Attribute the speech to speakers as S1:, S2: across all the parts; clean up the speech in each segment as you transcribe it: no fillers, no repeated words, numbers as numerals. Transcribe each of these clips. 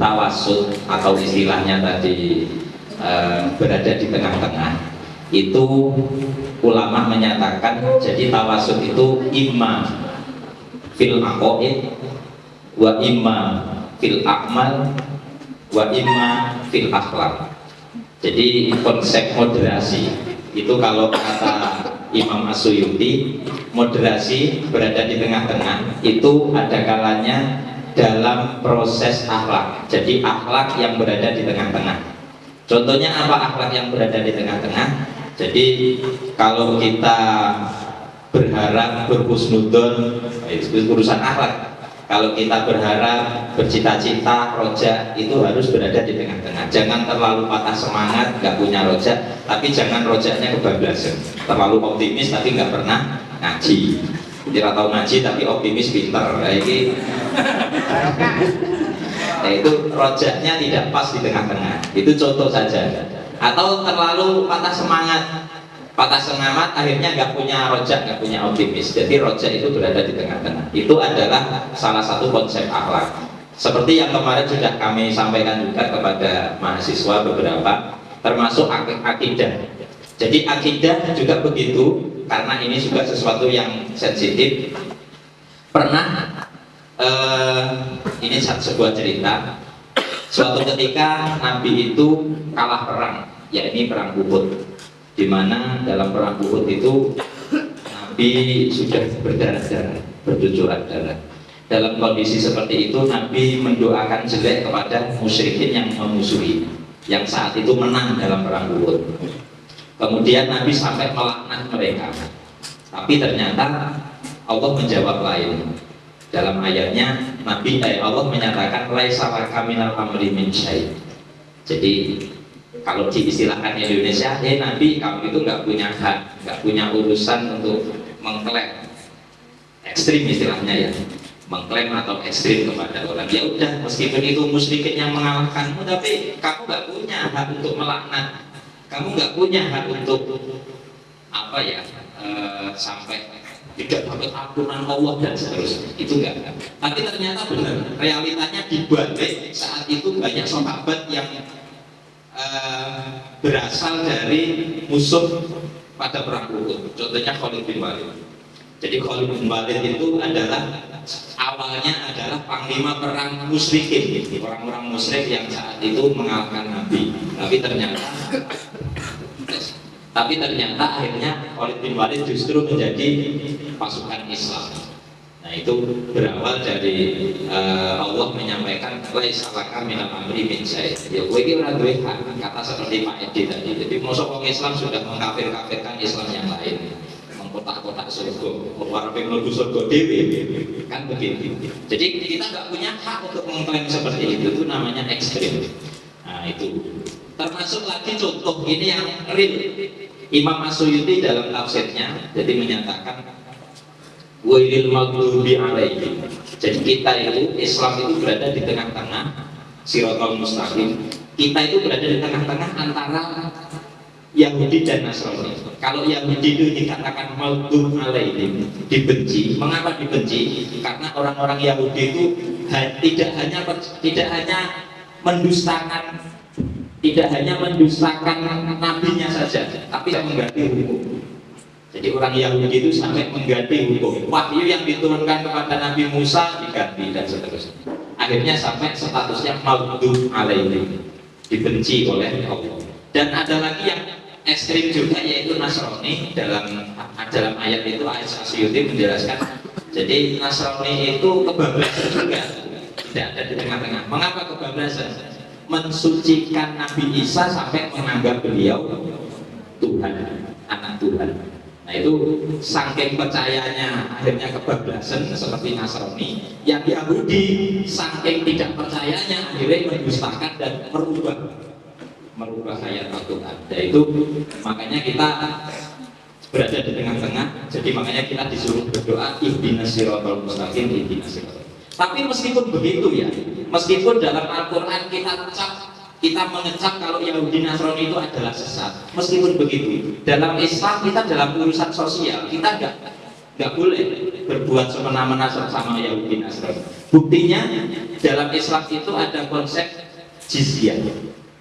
S1: tawasud atau istilahnya tadi berada di tengah-tengah, itu ulama menyatakan jadi tawasud itu imma fil aqaid wa imma fil akmal wa imma fil akhlak. Jadi konsep moderasi itu kalau kata Imam As-Suyuti, moderasi berada di tengah-tengah itu ada kalanya dalam proses akhlak. Jadi akhlak yang berada di tengah-tengah. Contohnya apa akhlak yang berada di tengah-tengah? Jadi kalau kita berharap berhusnudon, itu urusan akhlak. Kalau kita berharap, bercita-cita, roja, itu harus berada di tengah-tengah. Jangan terlalu patah semangat, nggak punya roja, tapi jangan rojaknya kebablasan. Terlalu optimis tapi nggak pernah ngaji. Tidak tahu ngaji tapi optimis pinter. Nah, itu rojaknya tidak pas di tengah-tengah. Itu contoh saja. Atau terlalu patah semangat. Patah semangat akhirnya nggak punya rojak, nggak punya optimis. Jadi rojak itu berada di tengah-tengah. Itu adalah salah satu konsep akhlak. Seperti yang kemarin sudah kami sampaikan juga kepada mahasiswa beberapa, termasuk akidah. Jadi akidah juga begitu, karena ini juga sesuatu yang sensitif. Pernah ini sebuah cerita. Suatu ketika Nabi itu kalah perang, yakni perang Uhud. Di mana dalam perang Uhud itu Nabi sudah berdarah-darah, bercucuran darah. Dalam kondisi seperti itu Nabi mendoakan jelek kepada musyrikin yang memusuhi, yang saat itu menang dalam perang Uhud. Kemudian Nabi sampai melaknat mereka. Tapi ternyata Allah menjawab lain. Dalam ayatnya Allah menyatakan laisa laka minal amri min syai'. Jadi kalau diistilahkan Indonesia, Nabi kamu itu nggak punya hak, nggak punya urusan untuk mengklaim ekstrim istilahnya ya, mengklaim atau ekstrim kepada orang. Ya udah, meskipun itu musyrikin yang mengalahkanmu, tapi kamu nggak punya hak untuk melaknat, kamu nggak punya hak untuk apa ya, sampai tidak dapat ampunan Allah dan seterusnya. Itu enggak. Tapi ternyata benar, realitanya dibalik saat itu banyak sahabat yang berasal dari musuh pada perang Uhud. Contohnya Khalid bin Walid. Jadi Khalid bin Walid itu adalah awalnya adalah panglima perang musyrikin, orang-orang musyrik yang saat itu mengalahkan Nabi. Tapi ternyata akhirnya Khalid bin Walid justru menjadi pasukan Islam. Nah itu berawal dari Allah menyampaikan laisa laka minal amri min syai'. Ya kowe iki ora duwe hak, kata seperti Pak Edi tadi. Jadi mosok wong Islam sudah mengkafir-kafirkan Islam yang lain, mengkotak-kotak surga, warep mlebu surga dhewe. Kan begitu. Jadi kita nggak punya hak untuk mengklaim seperti itu namanya ekstrim. Nah itu termasuk lagi contoh ini yang real. Imam As-Suyuti dalam tafsirnya jadi menyatakan wailil maghdubi alaihim. Jadi kita itu Islam itu berada di tengah-tengah siratal mustaqim. Kita itu berada di tengah-tengah antara Yahudi dan Nasrani. Kalau Yahudi itu dikatakan maghdub alaihim, dibenci. Mengapa dibenci? Karena orang-orang Yahudi itu tidak hanya mendustakan nabinya saja, tapi mengganti hukum. Jadi orang Yahudi itu sampai mengganti hukum. Wahyu yang diturunkan kepada Nabi Musa diganti dan seterusnya. Akhirnya sampai statusnya maghdub alaihim, dibenci oleh Allah. Dan ada lagi yang ekstrim juga yaitu Nasrani. Dalam ayat itu ayat As-Suyuti menjelaskan. Jadi Nasrani itu kebablasan juga, tidak ada di tengah-tengah. Mengapa kebablasan? Mensucikan Nabi Isa sampai menganggap beliau Tuhan, anak Tuhan. Nah itu saking percayanya akhirnya kebablasan seperti Nasrani. Yang Yahudi saking tidak percayanya akhirnya mendustakan dan merubah ayat Al-Quran. Nah itu makanya kita berada di tengah-tengah. Jadi makanya kita disuruh berdoa ihdinas siratal mustaqim, ihdinas siratal. Tapi meskipun begitu ya, meskipun dalam Al-Quran kita mengecap kalau Yahudi Nasrani itu adalah sesat. Meskipun begitu, dalam Islam kita dalam urusan sosial kita nggak boleh berbuat semena-mena sama Yahudi Nasrani. Buktinya dalam Islam itu ada konsep jizyah.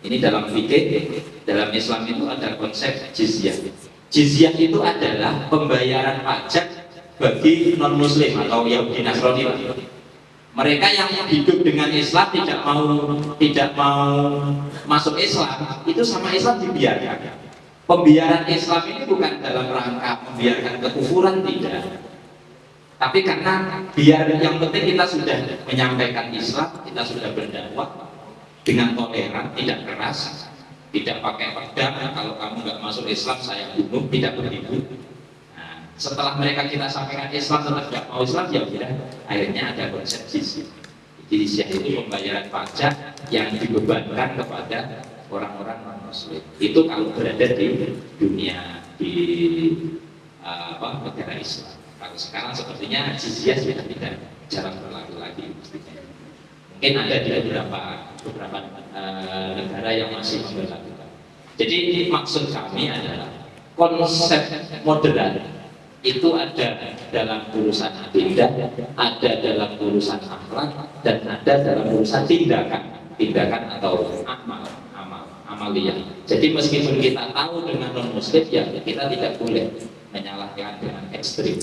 S1: Ini dalam fikih, dalam Islam itu ada konsep jizyah. Jizyah itu adalah pembayaran pajak bagi non Muslim atau Yahudi Nasrani. Mereka yang hidup dengan Islam tidak mau masuk Islam, itu sama Islam dibiarkan. Pembiaran Islam ini bukan dalam rangka membiarkan kekufuran, tidak. Tapi karena biar yang penting kita sudah menyampaikan Islam, kita sudah berdakwah dengan toleran, tidak keras, tidak pakai pedang. Kalau kamu nggak masuk Islam saya bunuh, tidak begitu. Setelah mereka kita sampaikan Islam tetap tidak mau Islam, ya udah akhirnya ada konsep jizyah. Jizyah itu pembayaran pajak yang dibebankan kepada orang-orang non Muslim. Itu kalau berada di dunia di negara Islam. Kalau sekarang sepertinya jizyah sudah tidak jarang berlaku lagi. Mungkin ada di beberapa negara yang masih memberlakukan. Jadi maksud kami adalah konsep moderat itu ada dalam urusan akidah, ada dalam urusan akhlak, dan ada dalam urusan tindakan atau amaliyah. Jadi meskipun kita tahu dengan non muslim, ya kita tidak boleh menyalahkan dengan ekstrim.